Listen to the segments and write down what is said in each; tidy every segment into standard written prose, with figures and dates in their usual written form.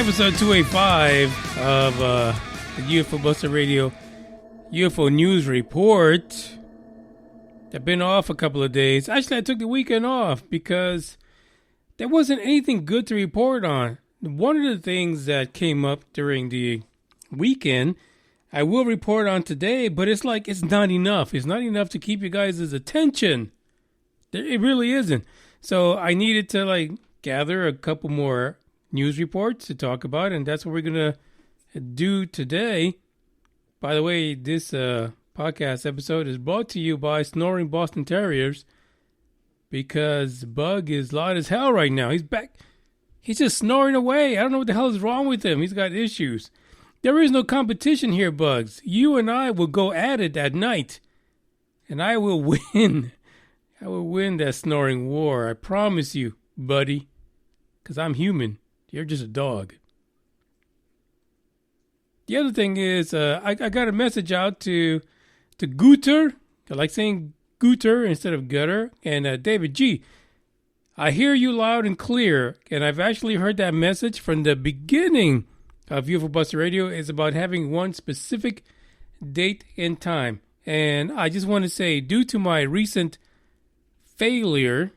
episode 285 of the UFO Buster Radio UFO News Report. I've been off a couple of days. Actually, I took the weekend off because there wasn't anything good to report on. One of the things that came up during the weekend, I will report on today, but it's like it's not enough. It's not enough to keep you guys' attention. It really isn't. So I needed to gather a couple more news reports to talk about, and that's what we're going to do today. By the way, this podcast episode is brought to you by Snoring Boston Terriers, because Bug is loud as hell right now. He's back. He's just snoring away. I don't know what the hell is wrong with him. He's got issues. There is no competition here, Bugs. You and I will go at it at night, and I will win. I will win that snoring war. I promise you, buddy, because I'm human. You're just a dog. The other thing is, I got a message out to Gooter. I like saying Gooter instead of Gutter. And David G. I hear you loud and clear. And I've actually heard that message from the beginning of UFO Buster Radio. It's about having one specific date and time. And I just want to say, due to my recent failure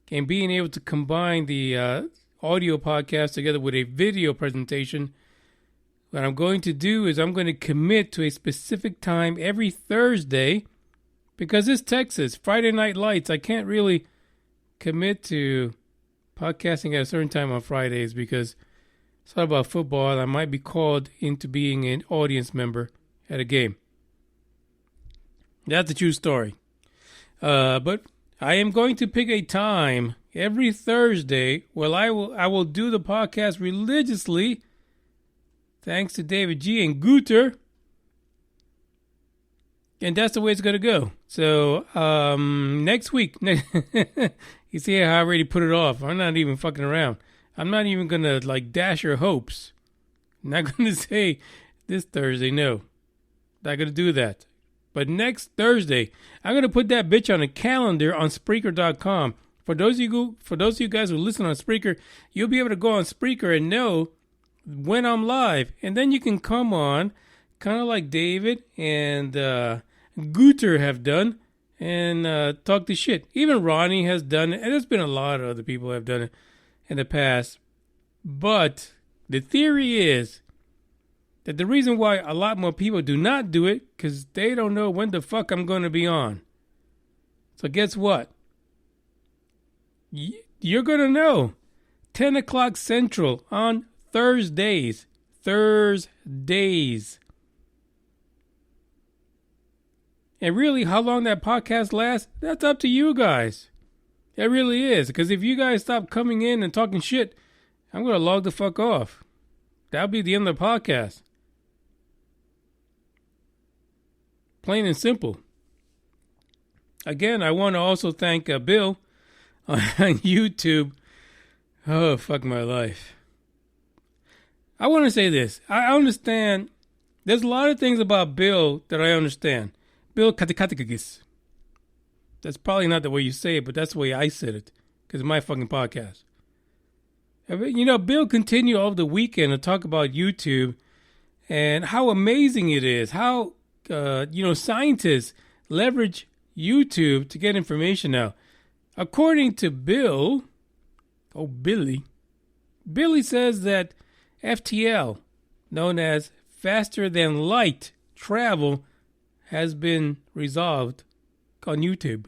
in being able to combine the audio podcast together with a video presentation, what I'm going to do is I'm going to commit to a specific time every Thursday, because it's Texas, Friday Night Lights. I can't really commit to podcasting at a certain time on Fridays because it's all about football, and I might be called into being an audience member at a game. That's a true story. But I am going to pick a time every Thursday. Well, I will do the podcast religiously, thanks to David G. and Gooter. And that's the way it's going to go. So, next week, you see how I already put it off. I'm not even fucking around. I'm not even going to, dash your hopes. I'm not going to say this Thursday, no. Not going to do that. But next Thursday, I'm going to put that bitch on a calendar on Spreaker.com. For those of you guys who listen on Spreaker, you'll be able to go on Spreaker and know when I'm live. And then you can come on, kind of like David and Gooter have done, and talk the shit. Even Ronnie has done it, and there's been a lot of other people who have done it in the past. But the theory is that the reason why a lot more people do not do it, because they don't know when the fuck I'm going to be on. So guess what? You're going to know. 10 o'clock Central on Thursdays. Thursdays. And really, how long that podcast lasts, that's up to you guys. It really is. Because if you guys stop coming in and talking shit, I'm going to log the fuck off. That'll be the end of the podcast. Plain and simple. Again, I want to also thank Bill on YouTube. Oh, fuck my life. I want to say this. I understand. There's a lot of things about Bill that I understand. Bill Katikatikagis. That's probably not the way you say it, but that's the way I said it. Because it's my fucking podcast. You know, Bill continued over the weekend to talk about YouTube and how amazing it is. How scientists leverage YouTube to get information now. According to Bill, Billy says that FTL, known as faster than light travel, has been resolved on YouTube.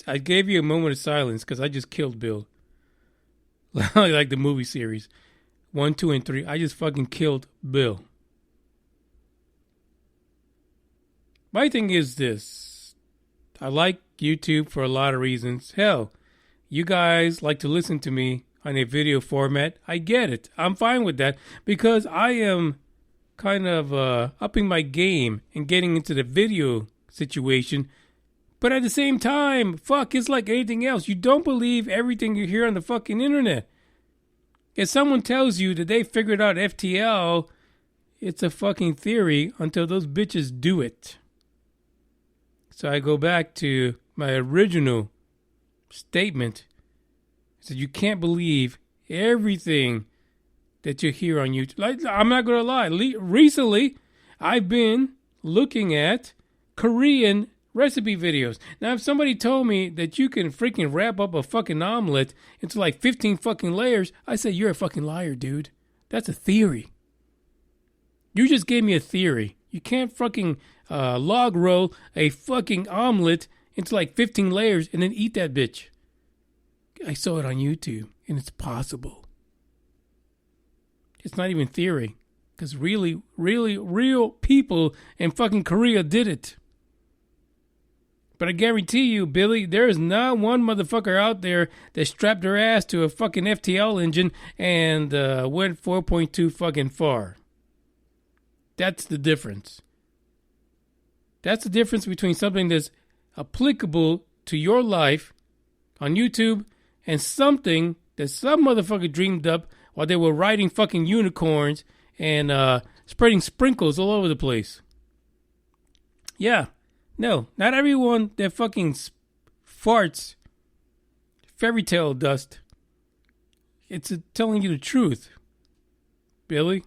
I gave you a moment of silence because I just killed Bill. Like the movie series 1, 2, and 3. I just fucking killed Bill. My thing is this. I like YouTube for a lot of reasons. Hell, you guys like to listen to me on a video format. I get it. I'm fine with that because I am kind of upping my game and getting into the video situation. But at the same time, fuck, it's like anything else. You don't believe everything you hear on the fucking internet. If someone tells you that they figured out FTL, it's a fucking theory until those bitches do it. So I go back to my original statement is that you can't believe everything that you hear on YouTube. Like, I'm not going to lie. Recently, I've been looking at Korean recipe videos. Now, if somebody told me that you can freaking wrap up a fucking omelet into like 15 fucking layers, I say, you're a fucking liar, dude. That's a theory. You just gave me a theory. You can't fucking log roll a fucking omelet into like 15 layers and then eat that bitch. I saw it on YouTube, and it's possible. It's not even theory, because really, real people in fucking Korea did it. But I guarantee you, Billy, there is not one motherfucker out there that strapped their ass to a fucking FTL engine and went 4.2 fucking far. That's the difference. That's the difference between something that's applicable to your life on YouTube and something that some motherfucker dreamed up while they were riding fucking unicorns and spreading sprinkles all over the place. Yeah. No, not everyone that fucking farts fairy tale dust. It's telling you the truth, Billy.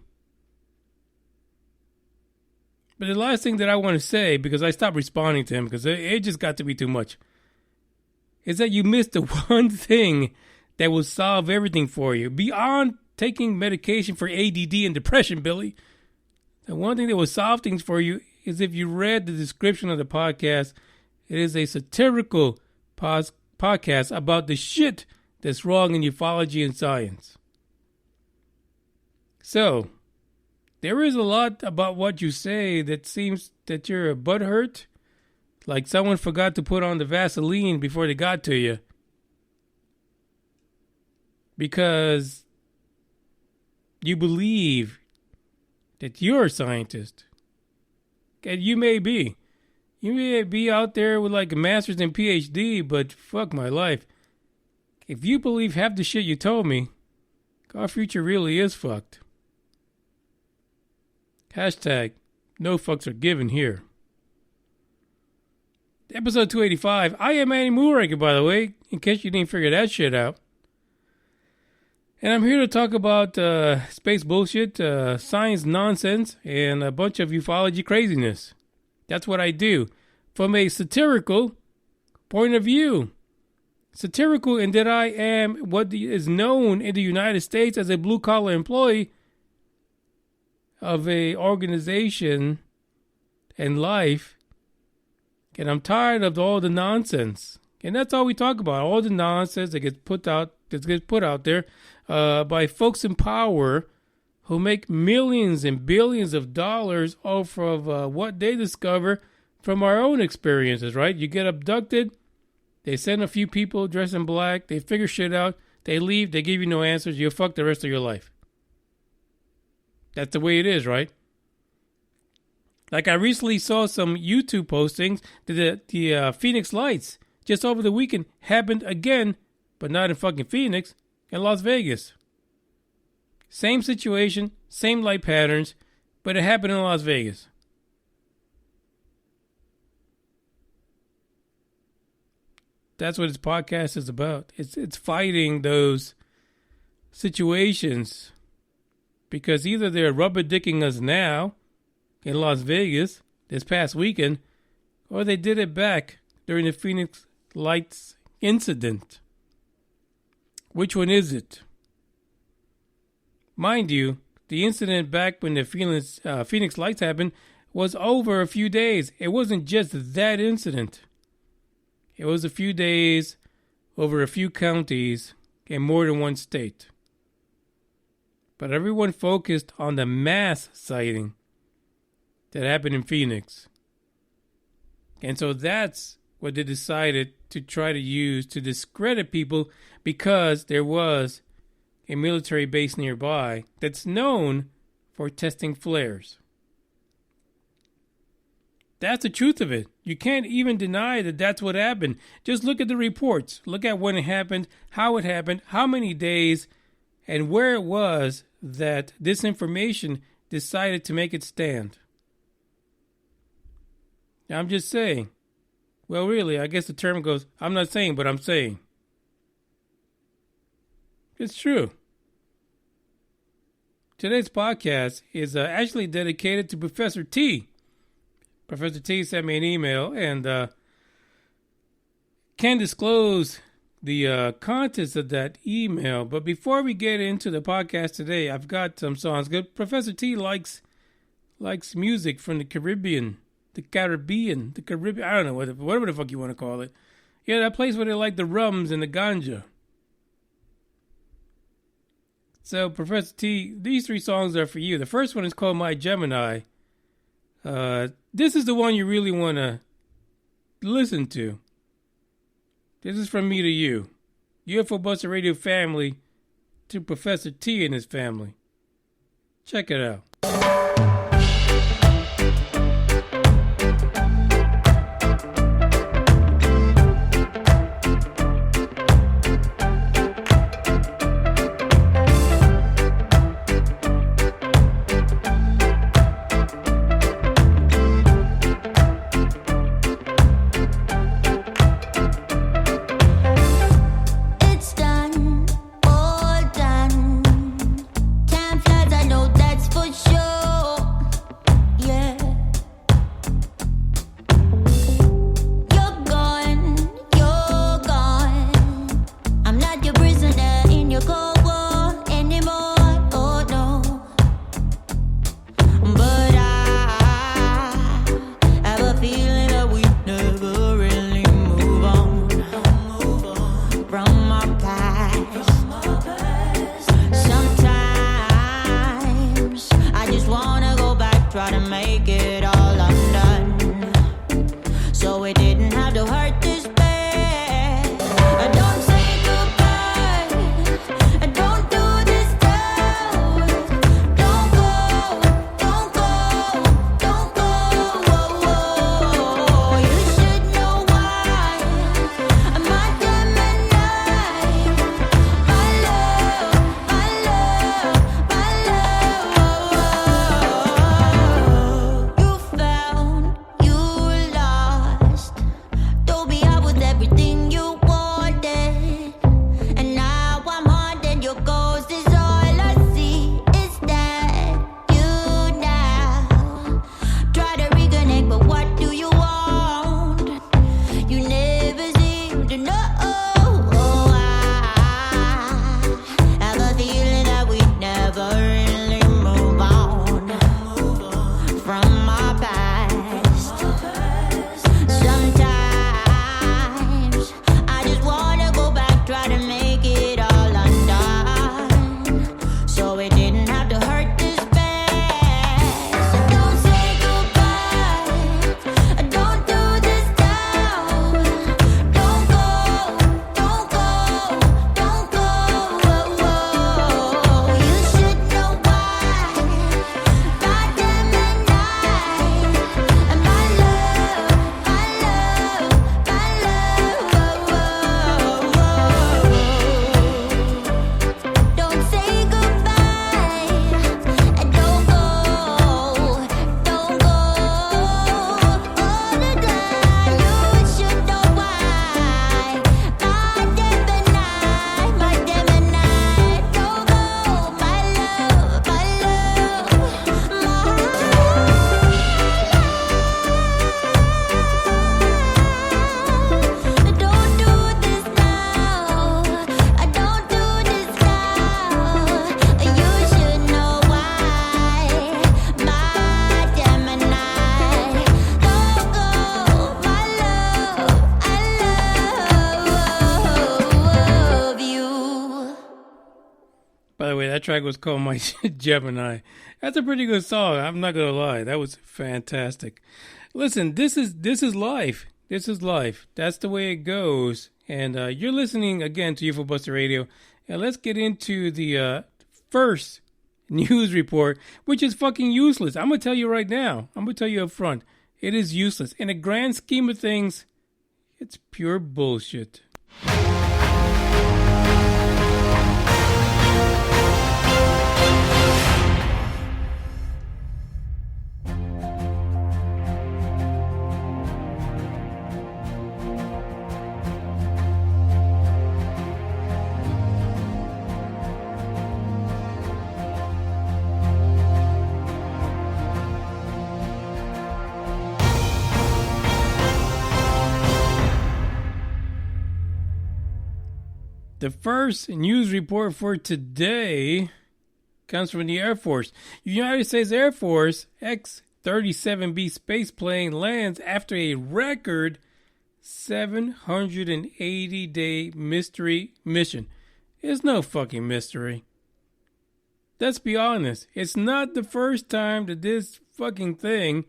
But the last thing that I want to say, because I stopped responding to him because it just got to be too much, is that you missed the one thing that will solve everything for you. Beyond taking medication for ADD and depression, Billy, the one thing that will solve things for you is if you read the description of the podcast. It is a satirical podcast about the shit that's wrong in ufology and science. So, there is a lot about what you say that seems that you're butthurt, like someone forgot to put on the Vaseline before they got to you. Because you believe that you're a scientist. And you may be. You may be out there with like a master's and PhD, but fuck my life. If you believe half the shit you told me, our future really is fucked. Hashtag, no fucks are given here. Episode 285. I am Manny Moonraker, by the way, in case you didn't figure that shit out. And I'm here to talk about space bullshit, science nonsense, and a bunch of ufology craziness. That's what I do. From a satirical point of view. Satirical in that I am what is known in the United States as a blue-collar employee of a organization and life. And I'm tired of all the nonsense. And that's all we talk about. All the nonsense that gets put out there by folks in power who make millions and billions of dollars off of what they discover from our own experiences, right? You get abducted, they send a few people dressed in black, they figure shit out, they leave, they give you no answers, you're fucked the rest of your life. That's the way it is, right? Like I recently saw some YouTube postings that the Phoenix Lights just over the weekend happened again, but not in fucking Phoenix, in Las Vegas. Same situation, same light patterns, but it happened in Las Vegas. That's what this podcast is about. It's fighting those situations because either they're rubber dicking us now in Las Vegas this past weekend, or they did it back during the Phoenix Lights incident. Which one is it? Mind you, the incident back when the Phoenix Lights happened was over a few days. It wasn't just that incident. It was a few days over a few counties in more than one state. But everyone focused on the mass sighting that happened in Phoenix. And so that's what they decided to try to use to discredit people because there was a military base nearby that's known for testing flares. That's the truth of it. You can't even deny that that's what happened. Just look at the reports. Look at when it happened, how many days, and where it was that this information decided to make it stand. Now, I'm just saying, Well, really, I guess the term goes, I'm not saying, but I'm saying. It's true. Today's podcast is actually dedicated to Professor T. Professor T sent me an email and can't disclose the contents of that email. But before we get into the podcast today, I've got some songs. Professor T likes music from the Caribbean. I don't know, whatever the fuck you want to call it. Yeah, that place where they like the rums and the ganja. So, Professor T, these 3 songs are for you. The first one is called My Gemini. This is the one you really want to listen to. This is from me to you. UFO Buster Radio family to Professor T and his family. Check it out. That track was called My Gemini. That's a pretty good song. I'm not gonna lie. That was fantastic. Listen, this is life. This is life. That's the way it goes. And you're listening again to UFO Buster Radio. And let's get into the first news report, which is fucking useless. I'm gonna tell you right now. I'm gonna tell you up front. It is useless. In the grand scheme of things, it's pure bullshit. The first news report for today comes from the Air Force. United States Air Force X-37B space plane lands after a record 780-day mystery mission. It's no fucking mystery. Let's be honest. It's not the first time that this fucking thing,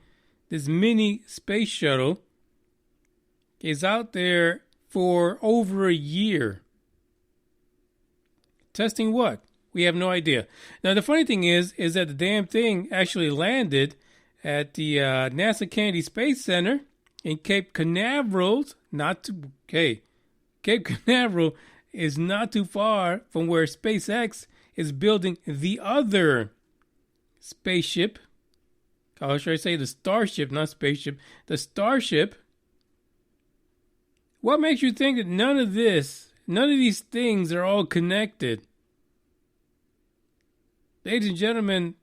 this mini space shuttle, is out there for over a year. Testing what? We have no idea. Now, the funny thing is that the damn thing actually landed at the NASA Kennedy Space Center in Cape Canaveral. Cape Canaveral is not too far from where SpaceX is building the other spaceship. Or should I say the Starship, not spaceship. The Starship. What makes you think that none of these things are all connected? Ladies and gentlemen,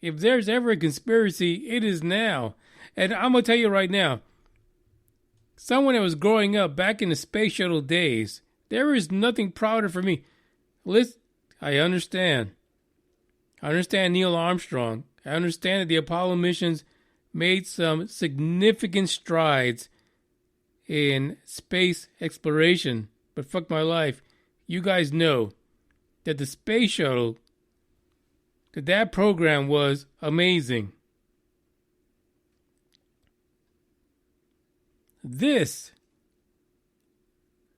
if there's ever a conspiracy, it is now. And I'm going to tell you right now, someone that was growing up back in the space shuttle days, there is nothing prouder for me. Listen, I understand. I understand Neil Armstrong. I understand that the Apollo missions made some significant strides in space exploration. But fuck my life. You guys know that the space shuttle, that program was amazing. This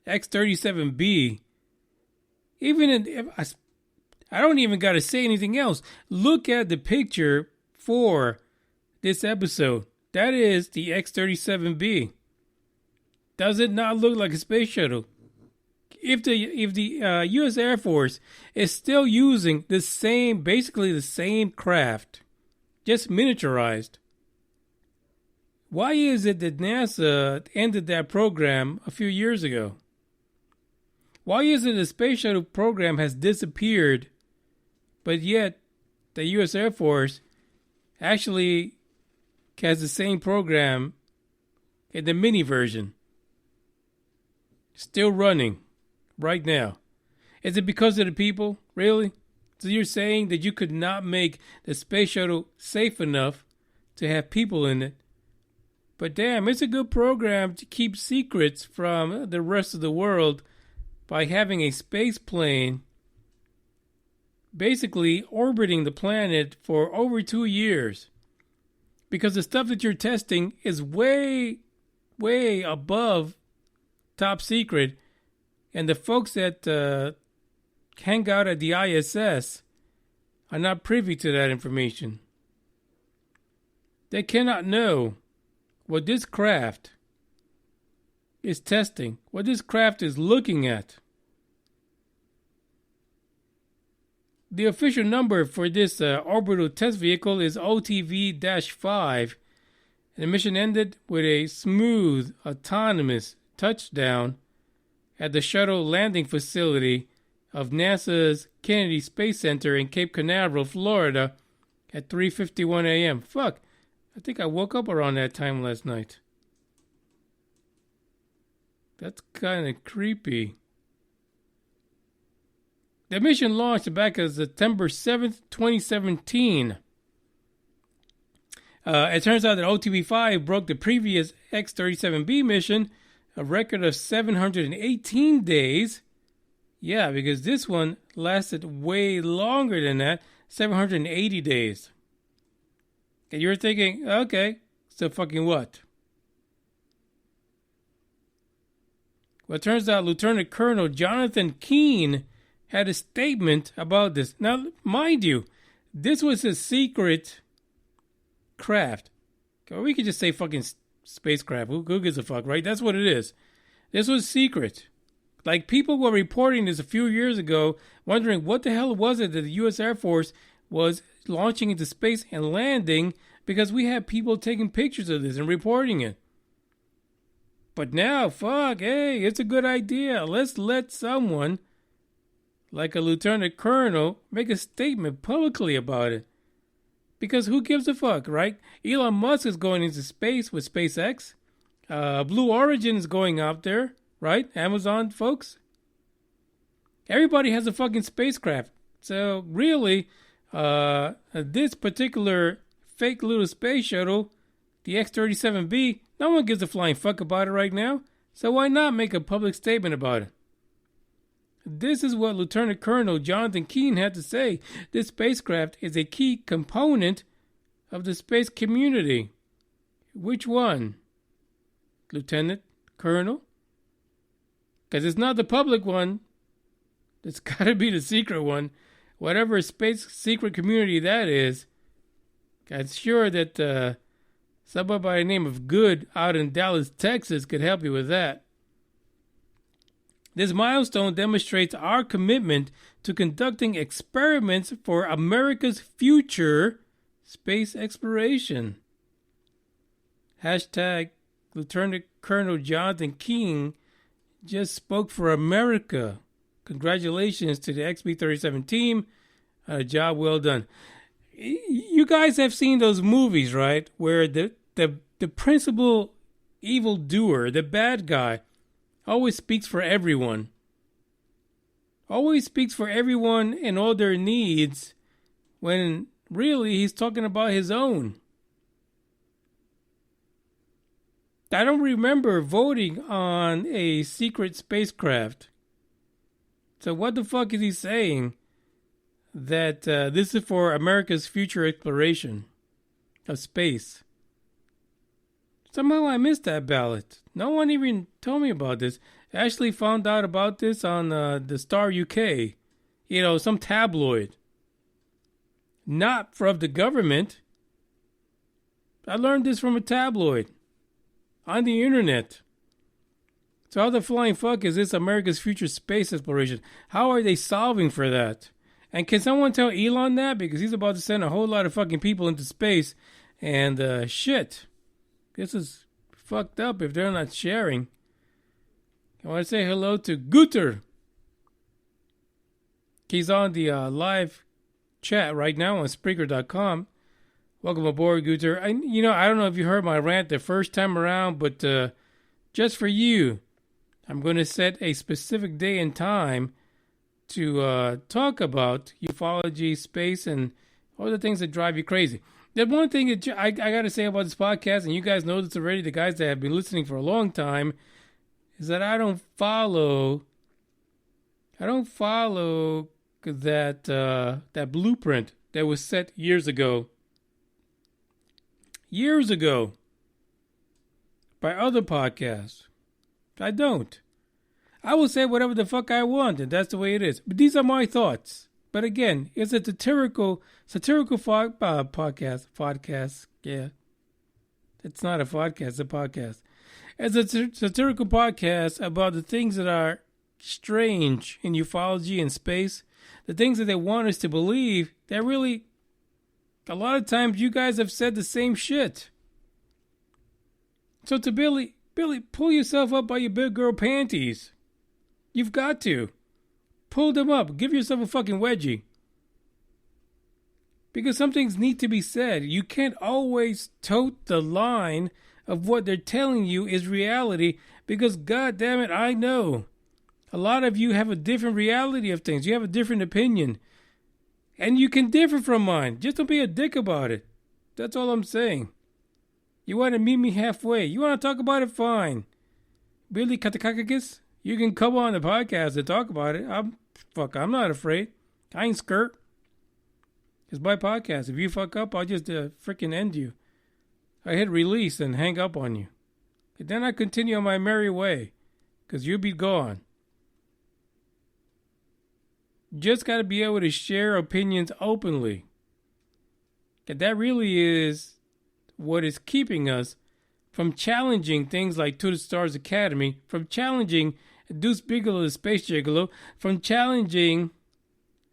X-37B, I don't even got to say anything else. Look at the picture for this episode. That is the X-37B. Does it not look like a space shuttle? If the U.S. Air Force is still using basically the same craft, just miniaturized, why is it that NASA ended that program a few years ago? Why is it the space shuttle program has disappeared, but yet the U.S. Air Force actually has the same program in the mini version? Still running right now. Is it because of the people? Really? So you're saying that you could not make the space shuttle safe enough to have people in it? But damn, it's a good program to keep secrets from the rest of the world by having a space plane basically orbiting the planet for over 2 years. Because the stuff that you're testing is way, way above top secret. And the folks that hang out at the ISS are not privy to that information. They cannot know what this craft is testing, what this craft is looking at. The official number for this orbital test vehicle is OTV-5, and the mission ended with a smooth, autonomous touchdown at the shuttle landing facility of NASA's Kennedy Space Center in Cape Canaveral, Florida at 3:51 a.m. Fuck, I think I woke up around that time last night. That's kind of creepy. The mission launched back on September 7th, 2017. It turns out that OTV-5 broke the previous X-37B mission, a record of 718 days. Yeah, because this one lasted way longer than that, 780 days. And you're thinking, okay, so fucking what? Well, it turns out Lieutenant Colonel Jonathan Keene had a statement about this. Now, mind you, this was a secret craft. Or we could just say fucking spacecraft. Who gives a fuck, right? That's what it is. This was secret. Like, people were reporting this a few years ago, wondering what the hell was it that the U.S. Air Force was launching into space and landing, because we had people taking pictures of this and reporting it. But now, fuck, hey, it's a good idea. Let's let someone, like a lieutenant colonel, make a statement publicly about it. Because who gives a fuck, right? Elon Musk is going into space with SpaceX. Blue Origin is going out there, right? Amazon folks. Everybody has a fucking spacecraft. So really, this particular fake little space shuttle, the X-37B, no one gives a flying fuck about it right now. So why not make a public statement about it? This is what Lieutenant Colonel Jonathan Keene had to say. This spacecraft is a key component of the space community. Which one? Lieutenant Colonel? Because it's not the public one. It's got to be the secret one. Whatever space secret community that is. I'm sure that somebody by the name of Good out in Dallas, Texas could help you with that. This milestone demonstrates our commitment to conducting experiments for America's future space exploration. Hashtag Lieutenant Colonel Jonathan King just spoke for America. Congratulations to the XB-37 team. A job well done. You guys have seen those movies, right? Where the principal evildoer, the bad guy, always speaks for everyone. Always speaks for everyone and all their needs when really he's talking about his own. I don't remember voting on a secret spacecraft. So what the fuck is he saying? That this is for America's future exploration of space. Somehow I missed that ballot. No one even told me about this. I actually found out about this on the Star UK. You know, some tabloid. Not from the government. I learned this from a tabloid. On the internet. So how the flying fuck is this America's future space exploration? How are they solving for that? And can someone tell Elon that? Because he's about to send a whole lot of fucking people into space. And shit. This is fucked up if they're not sharing. I want to say hello to Guter. He's on the live chat right now on Spreaker.com. Welcome aboard, Guter. I don't know if you heard my rant the first time around, but just for you, I'm going to set a specific day and time to talk about ufology, space, and all the things that drive you crazy. The one thing that I got to say about this podcast, and you guys know this already, the guys that have been listening for a long time, is that I don't follow that blueprint that was set years ago by other podcasts. I don't. I will say whatever the fuck I want, and that's the way it is. But these are my thoughts. But again, it's a satirical podcast. Yeah. It's not a podcast, it's a podcast. It's a satirical podcast about the things that are strange in ufology and space. The things that they want us to believe, that really, a lot of times you guys have said the same shit. So to Billy, pull yourself up by your big girl panties. You've got to. Pull them up. Give yourself a fucking wedgie. Because some things need to be said. You can't always tote the line of what they're telling you is reality. Because God damn it, I know. A lot of you have a different reality of things. You have a different opinion. And you can differ from mine. Just don't be a dick about it. That's all I'm saying. You want to meet me halfway. You want to talk about it? Fine. Billy Katakakakis, you can come on the podcast and talk about it. I'm not afraid. I ain't skirt. It's my podcast. If you fuck up, I'll just freaking end you. I hit release and hang up on you. And then I continue on my merry way. Because you'll be gone. Just got to be able to share opinions openly. And that really is what is keeping us from challenging things like To the Stars Academy, from challenging Deuce Bigelow, the Space Gigolo, from challenging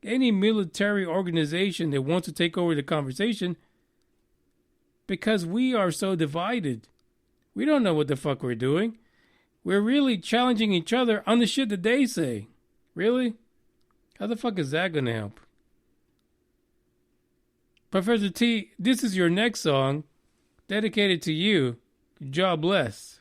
any military organization that wants to take over the conversation, because we are so divided. We don't know what the fuck we're doing. We're really challenging each other on the shit that they say. Really? How the fuck is that going to help? Professor T, this is your next song, dedicated to you. God bless.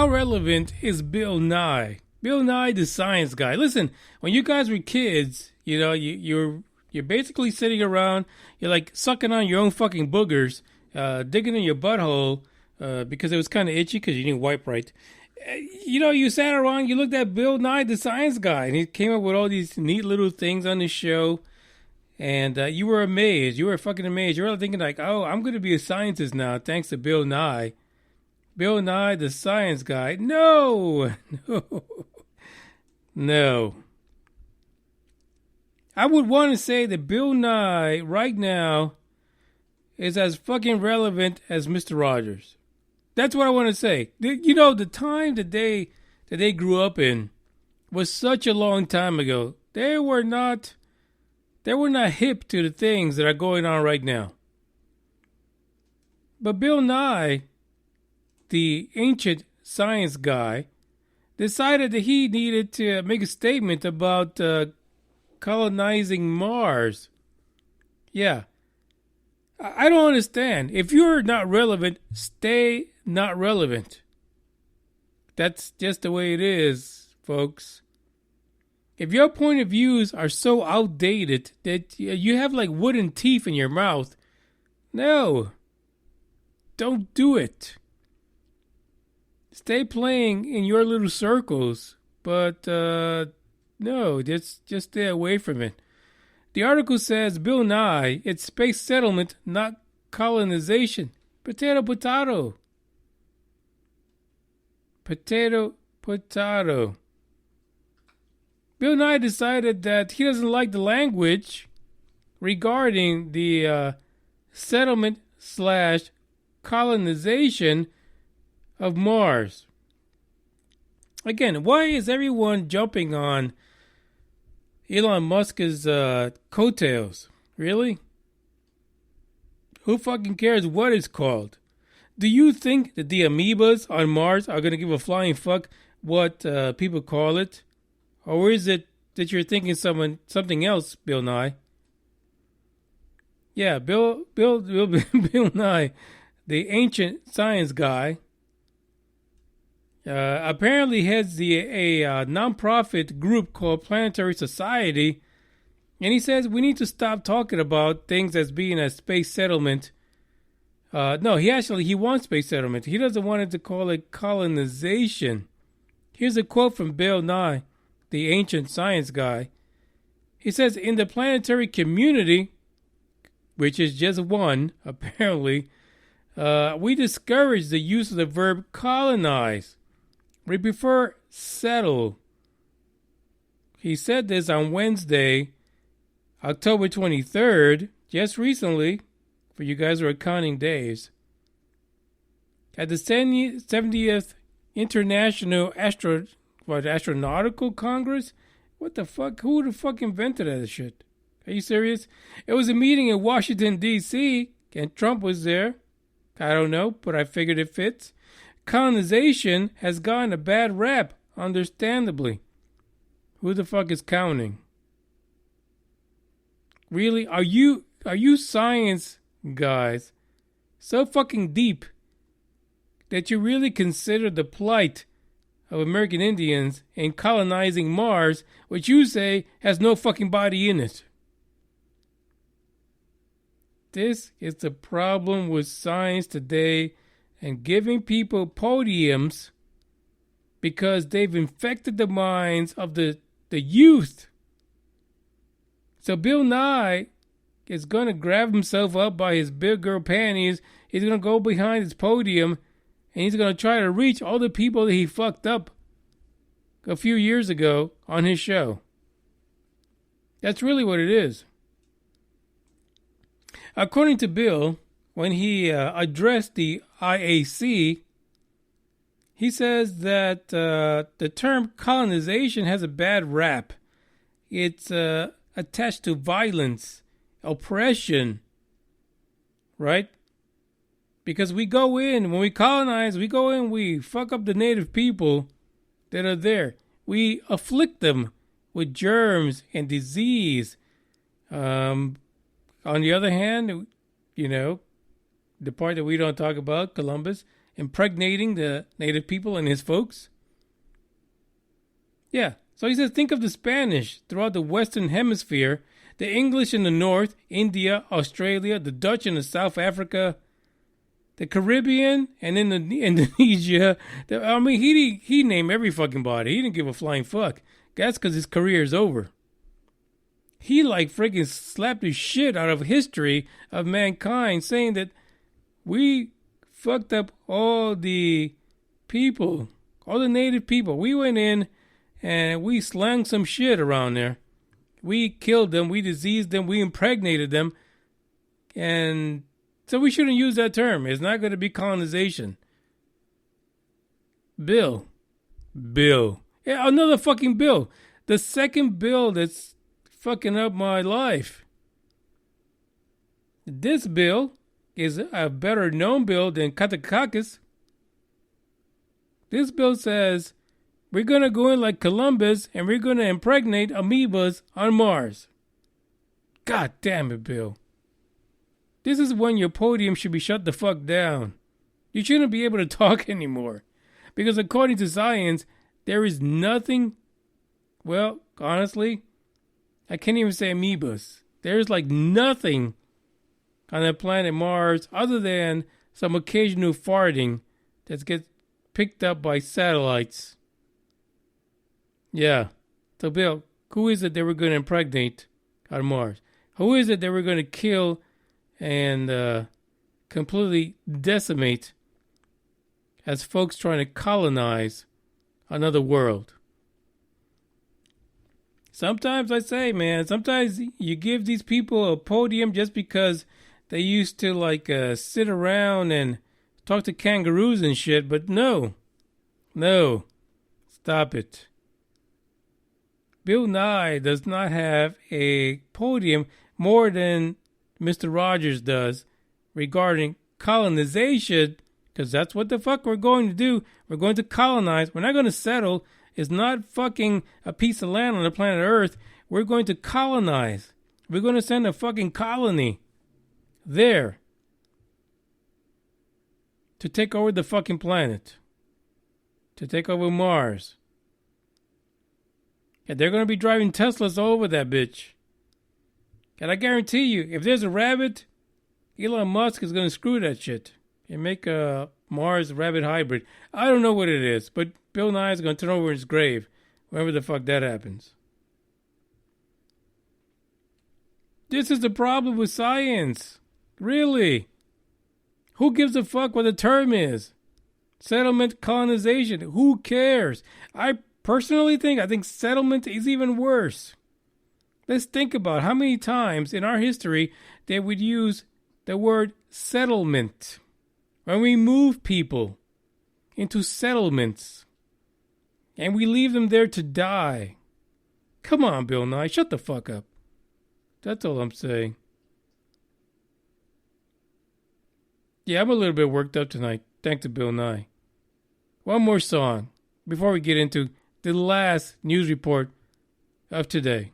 how relevant is Bill Nye? Bill Nye, the science guy. Listen, when you guys were kids, you know, you're basically sitting around, you're like sucking on your own fucking boogers, digging in your butthole because it was kind of itchy because you didn't wipe right. You know, you sat around, you looked at Bill Nye, the science guy, and he came up with all these neat little things on his show. And you were amazed. You were fucking amazed. You were thinking like, oh, I'm going to be a scientist now thanks to Bill Nye. Bill Nye, the science guy. No. No. I would want to say that Bill Nye right now is as fucking relevant as Mr. Rogers. That's what I want to say. You know, the time that they grew up in was such a long time ago. They were not hip to the things that are going on right now. But Bill Nye, the ancient science guy, decided that he needed to make a statement about colonizing Mars. Yeah. I don't understand. If you're not relevant, stay not relevant. That's just the way it is, folks. If your point of views are so outdated that you have like wooden teeth in your mouth, no, don't do it. Stay playing in your little circles, but no, just stay away from it. The article says, Bill Nye, it's space settlement, not colonization. Potato, potato. Potato, potato. Bill Nye decided that he doesn't like the language regarding the settlement / colonization of Mars. Again, why is everyone jumping on Elon Musk's coattails? Really? Who fucking cares what it's called? Do you think that the amoebas on Mars are going to give a flying fuck what people call it? Or is it that you're thinking something else, Bill Nye? Yeah, Bill Nye, the ancient science guy, apparently heads a non-profit group called Planetary Society, and he says we need to stop talking about things as being a space settlement. No, he wants space settlement. He doesn't want it to call it colonization. Here's a quote from Bill Nye, the ancient science guy. He says, in the planetary community, which is just one, apparently, we discourage the use of the verb colonize. We prefer settle. He said this on Wednesday, October 23rd, just recently, for you guys who are counting days, at the 70th International Astronautical Congress. What the fuck? Who the fuck invented that shit? Are you serious? It was a meeting in Washington, D.C., and Trump was there. I don't know, but I figured it fits. Colonization has gotten a bad rap, understandably. Who the fuck is counting? Really? Are you science guys so fucking deep that you really consider the plight of American Indians in colonizing Mars, which you say has no fucking body in it? This is the problem with science today and giving people podiums because they've infected the minds of the youth. So Bill Nye is going to grab himself up by his big girl panties. He's going to go behind his podium and he's going to try to reach all the people that he fucked up a few years ago on his show. That's really what it is. According to Bill, when he addressed the IAC, he says that the term colonization has a bad rap. It's attached to violence, oppression, right? Because we go in, when we colonize, we fuck up the native people that are there. We afflict them with germs and disease. On the other hand, you know, the part that we don't talk about, Columbus, impregnating the native people and his folks. Yeah, so he says, think of the Spanish throughout the Western Hemisphere, the English in the North, India, Australia, the Dutch in the South Africa, the Caribbean, and in Indonesia. I mean, he named every fucking body. He didn't give a flying fuck. That's because his career is over. He like freaking slapped the shit out of history of mankind, saying that we fucked up all the people, all the native people. We went in and we slung some shit around there. We killed them, we diseased them, we impregnated them. And so we shouldn't use that term. It's not going to be colonization. Bill. Yeah, another fucking bill. The second bill that's fucking up my life. This bill is a better known bill than Katakakis. This bill says we're going to go in like Columbus and we're going to impregnate amoebas on Mars. God damn it, Bill. This is when your podium should be shut the fuck down. You shouldn't be able to talk anymore. Because according to science, there is nothing, well, honestly, I can't even say amoebas. There's like nothing on the planet Mars other than some occasional farting that gets picked up by satellites. Yeah. So, Bill, who is it that we're going to impregnate on Mars? Who is it that we're going to kill and completely decimate as folks trying to colonize another world? Sometimes I say, man, sometimes you give these people a podium just because they used to like sit around and talk to kangaroos and shit, but no, stop it. Bill Nye does not have a podium more than Mr. Rogers does regarding colonization, because that's what the fuck we're going to do. We're going to colonize. We're not going to settle. It's not fucking a piece of land on the planet Earth. We're going to colonize. We're going to send a fucking colony there to take over the fucking planet, to take over Mars. And they're going to be driving Teslas all over that bitch. And I guarantee you, if there's a rabbit, Elon Musk is going to screw that shit and make a Mars rabbit hybrid. I don't know what it is, but Bill Nye is going to turn over his grave whenever the fuck that happens. This is the problem with science. Really. Who gives a fuck what the term is? Settlement, colonization. Who cares? I personally think settlement is even worse. Let's think about how many times in our history they would use the word settlement when we move people into settlements and we leave them there to die. Come on, Bill Nye, shut the fuck up. That's all I'm saying. Yeah, I'm a little bit worked up tonight, thanks to Bill Nye. One more song before we get into the last news report of today.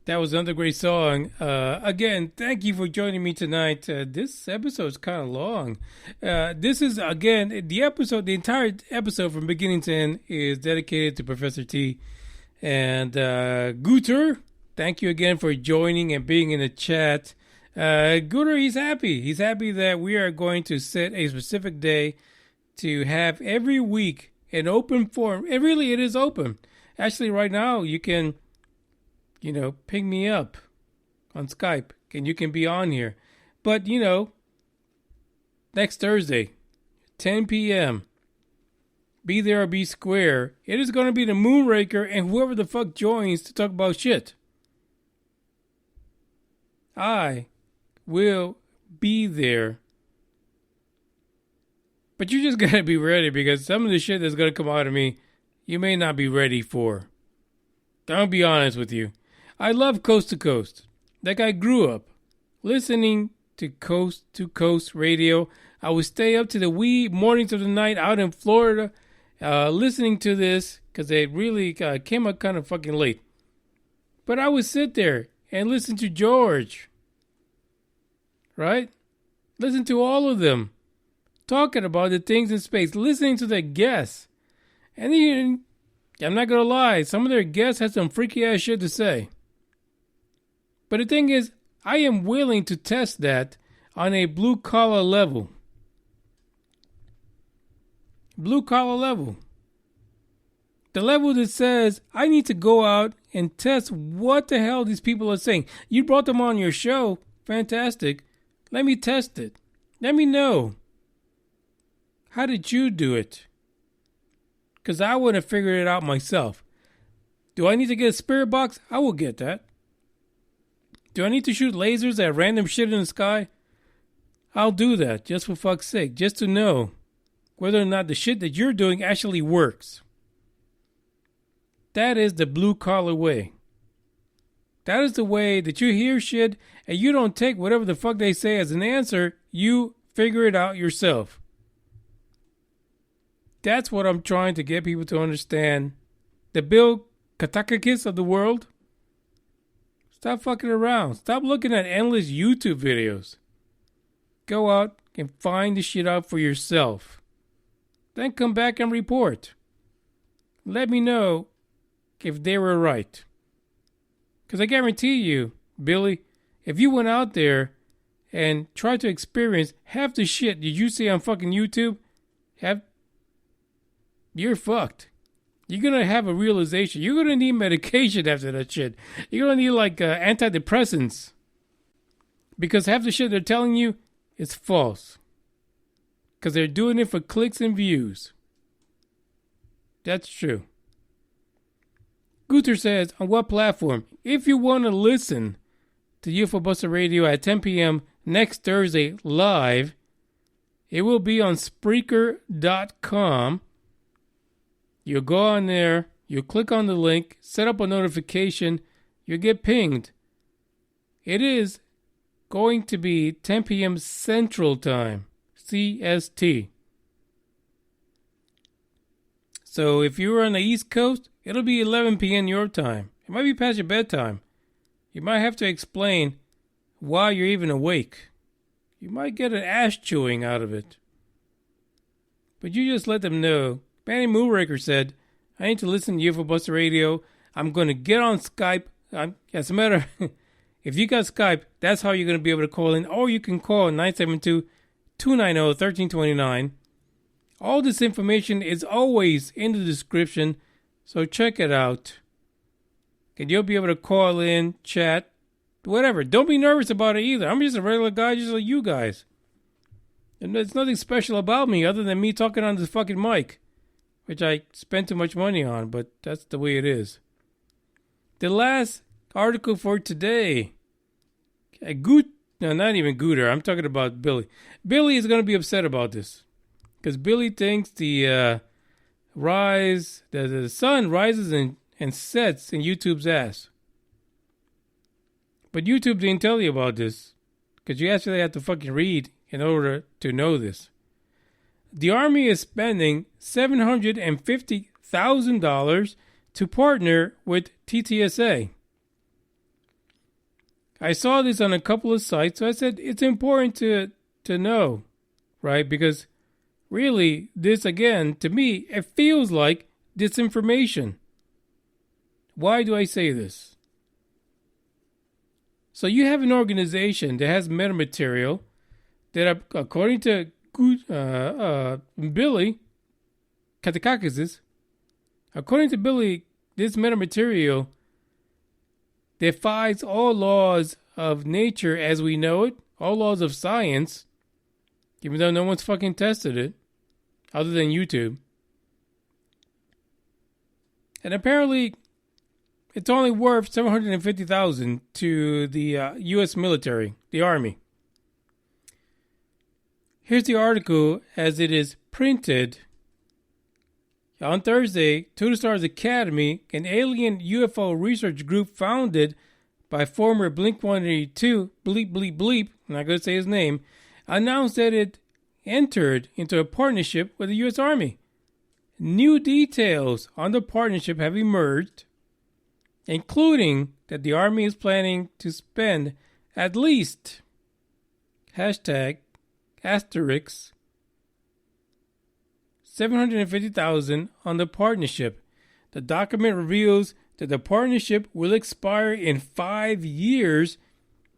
That was another great song. Again, thank you for joining me tonight. This episode is kind of long. This is, again, the entire episode from beginning to end is dedicated to Professor T. And Guter, thank you again for joining and being in the chat. Guter, he's happy. He's happy that we are going to set a specific day to have every week an open forum. It is open. Actually, right now, you can, ping me up on Skype and you can be on here. But, next Thursday, 10 p.m., be there or be square. It is going to be the Moonraker and whoever the fuck joins to talk about shit. I will be there. But you just got to be ready because some of the shit that's going to come out of me, you may not be ready for. I'll be honest with you. I love Coast to Coast. Like I grew up listening to Coast radio. I would stay up to the wee mornings of the night out in Florida listening to this because it really came out kind of fucking late. But I would sit there and listen to George. Right? Listen to all of them. Talking about the things in space. Listening to their guests. And even, I'm not going to lie, some of their guests had some freaky ass shit to say. But the thing is, I am willing to test that on a blue collar level. Blue collar level. The level that says, I need to go out and test what the hell these people are saying. You brought them on your show. Fantastic. Let me test it. Let me know. How did you do it? Because I want to figure it out myself. Do I need to get a spirit box? I will get that. Do I need to shoot lasers at random shit in the sky? I'll do that, just for fuck's sake, just to know whether or not the shit that you're doing actually works. That is the blue collar way. That is the way that you hear shit and you don't take whatever the fuck they say as an answer, you figure it out yourself. That's what I'm trying to get people to understand. The Bill Katakakis of the world. Stop fucking around. Stop looking at endless YouTube videos. Go out and find the shit out for yourself. Then come back and report. Let me know if they were right. Because I guarantee you, Billy, if you went out there and tried to experience half the shit that you see on fucking YouTube, you're fucked. You're going to have a realization. You're going to need medication after that shit. You're going to need like antidepressants. Because half the shit they're telling you is false. Because they're doing it for clicks and views. That's true. Guter says, on what platform? If you want to listen to UFO Buster Radio at 10 p.m. next Thursday live, it will be on Spreaker.com. You'll go on there, you'll click on the link, set up a notification, you'll get pinged. It is going to be 10 p.m. Central Time, CST. So if you're on the East Coast, it'll be 11 p.m. your time. It might be past your bedtime. You might have to explain why you're even awake. You might get an ass chewing out of it. But you just let them know. Manny Moonraker said, I need to listen to UFO Buster Radio. I'm going to get on Skype. As a matter, if you got Skype, that's how you're going to be able to call in. Or you can call 972-290-1329. All this information is always in the description, so check it out. And you'll be able to call in, chat, whatever. Don't be nervous about it either. I'm just a regular guy just like you guys. And there's nothing special about me other than me talking on this fucking mic, which I spent too much money on, but that's the way it is. The last article for today. No, not even Gooter. I'm talking about Billy. Billy is going to be upset about this. Because Billy thinks the sun rises and sets in YouTube's ass. But YouTube didn't tell you about this. Because you actually have to fucking read in order to know this. The Army is spending $750,000 to partner with TTSA. I saw this on a couple of sites, so I said it's important to know, right? Because really, this again, to me, it feels like disinformation. Why do I say this? So you have an organization that has metamaterial that, according to Billy Katakakis, according to Billy, this metamaterial defies all laws of nature as we know it, all laws of science, even though no one's fucking tested it, other than YouTube. And apparently, it's only worth $750,000 to the U.S. military, the Army. Here's the article as it is printed. On Thursday, Two Stars Academy, an alien UFO research group founded by former Blink-182, bleep, bleep, bleep, I'm not going to say his name, announced that it entered into a partnership with the U.S. Army. New details on the partnership have emerged, including that the Army is planning to spend at least #** $750,000 on the partnership. The document reveals that the partnership will expire in 5 years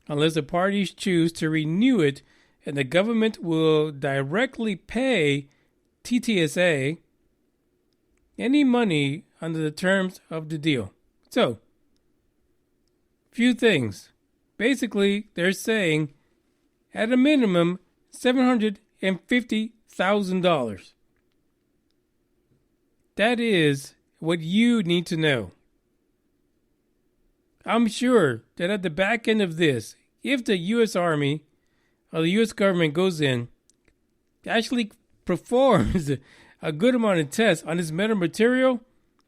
unless the parties choose to renew it, and the government will directly pay TTSA any money under the terms of the deal. So, few things. Basically, they're saying, at a minimum, $750,000. That is what you need to know. I'm sure that at the back end of this, if the U.S. Army or the U.S. government goes in, actually performs a good amount of tests on this metamaterial,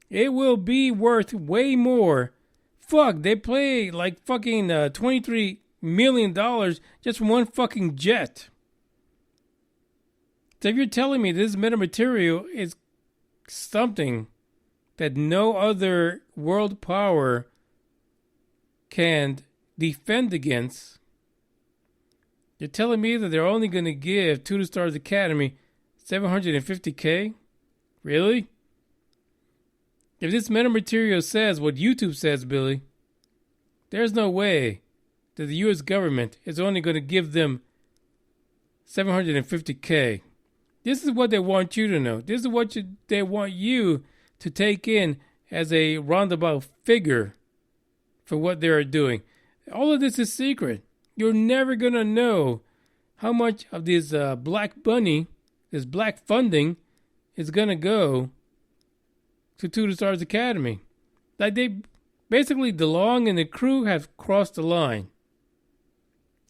it will be worth way more. Fuck, they pay like fucking $23 million just for one fucking jet. So if you're telling me this metamaterial is something that no other world power can defend against, you're telling me that they're only going to give Two Stars Academy $750K? Really? If this metamaterial says what YouTube says, Billy, there's no way that the U.S. government is only going to give them $750K. This is what they want you to know. This is what they want you to take in as a roundabout figure for what they are doing. All of this is secret. You're never going to know how much of this black bunny, this black funding, is going to go to Two Stars Academy. Like they basically, DeLong and the crew have crossed the line.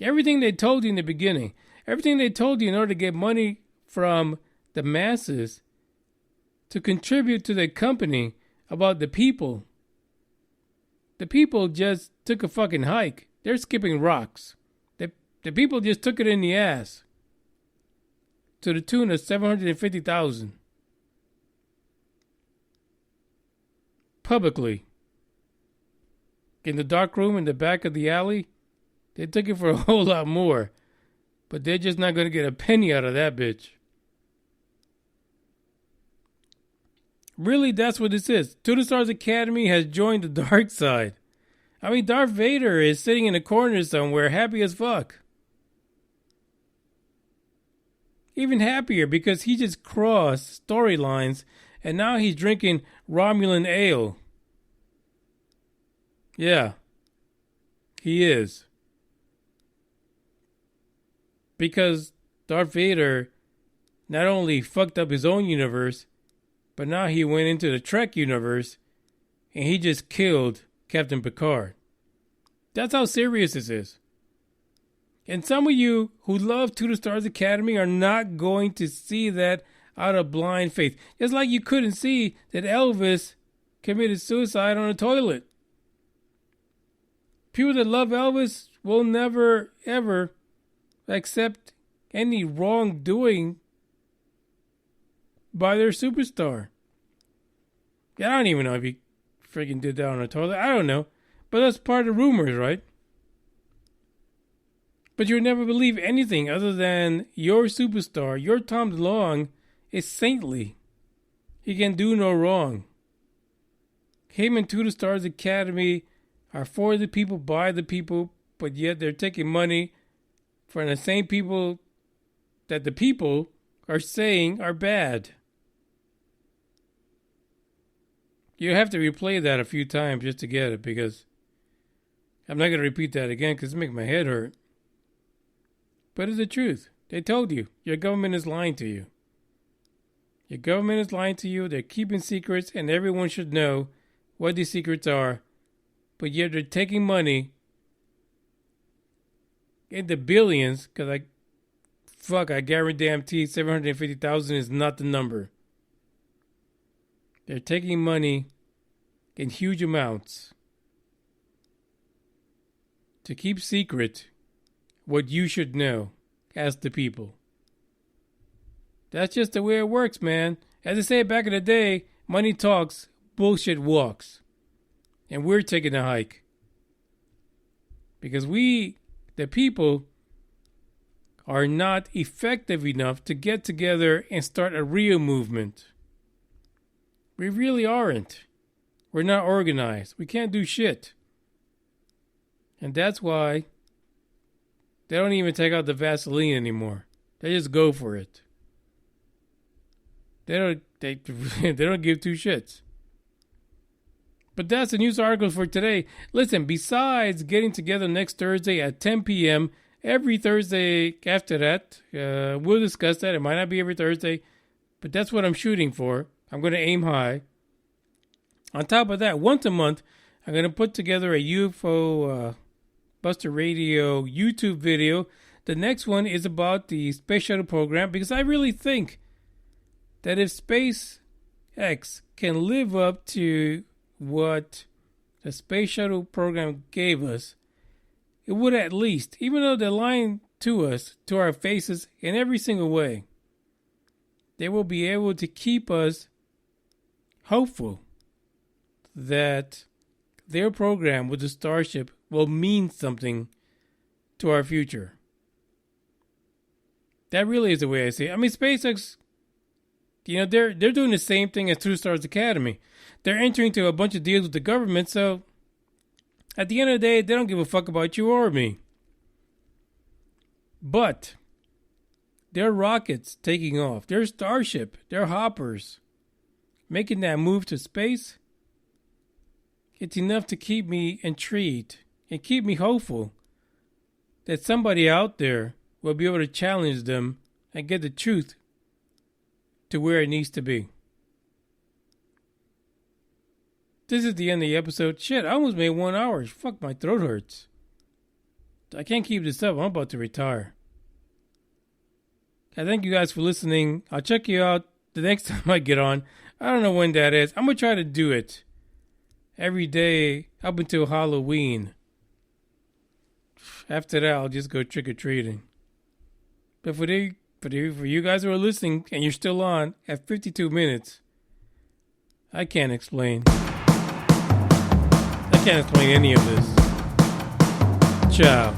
Everything they told you in the beginning, everything they told you in order to get money from the masses to contribute to the company about the people. The people just took a fucking hike. They're skipping rocks. The people just took it in the ass to the tune of $750,000. Publicly. In the dark room in the back of the alley, they took it for a whole lot more. But they're just not going to get a penny out of that bitch. Really, that's what this is. Two Stars Academy has joined the dark side. I mean, Darth Vader is sitting in a corner somewhere, happy as fuck. Even happier because he just crossed storylines and now he's drinking Romulan ale. Yeah, he is. Because Darth Vader not only fucked up his own universe, but now he went into the Trek universe and he just killed Captain Picard. That's how serious this is. And some of you who love Two Stars Academy are not going to see that out of blind faith. Just like you couldn't see that Elvis committed suicide on a toilet. People that love Elvis will never, ever accept any wrongdoing by their superstar. I don't even know if he freaking did that on a toilet. I don't know. But that's part of the rumors, right? But you'll never believe anything other than your superstar, your Tom DeLonge, is saintly. He can do no wrong. Him and To the Stars Academy are for the people, by the people, but yet they're taking money from the same people that the people are saying are bad. You have to replay that a few times just to get it, because I'm not going to repeat that again because it makes my head hurt. But it's the truth. They told you. Your government is lying to you. Your government is lying to you. They're keeping secrets, and everyone should know what these secrets are. But yet they're taking money in the billions, because I guarantee 750,000 is not the number. They're taking money in huge amounts to keep secret what you should know as the people. That's just the way it works, man. As I said back in the day, money talks, bullshit walks. And we're taking a hike. Because we, the people, are not effective enough to get together and start a real movement. We really aren't. We're not organized. We can't do shit. And that's why they don't even take out the Vaseline anymore. They just go for it. They don't give two shits. But that's the news article for today. Listen, besides getting together next Thursday at 10 p.m., every Thursday after that, we'll discuss that. It might not be every Thursday, but that's what I'm shooting for. I'm going to aim high. On top of that, once a month, I'm going to put together a UFO Buster Radio YouTube video. The next one is about the Space Shuttle program, because I really think that if SpaceX can live up to what the Space Shuttle program gave us, it would at least, even though they're lying to us, to our faces in every single way, they will be able to keep us hopeful that their program with the Starship will mean something to our future. That really is the way I see it. I mean, SpaceX, they're doing the same thing as Two Stars Academy. They're entering into a bunch of deals with the government, so at the end of the day, they don't give a fuck about you or me. But their rockets taking off, their Starship, their hoppers, making that move to space, it's enough to keep me intrigued and keep me hopeful that somebody out there will be able to challenge them and get the truth to where it needs to be. This is the end of the episode. Shit, I almost made 1 hour. Fuck, my throat hurts. I can't keep this up. I'm about to retire. I thank you guys for listening. I'll check you out the next time I get on. I don't know when that is. I'm going to try to do it every day up until Halloween. After that, I'll just go trick-or-treating. But for you guys who are listening and you're still on at 52 minutes, I can't explain. I can't explain any of this. Ciao.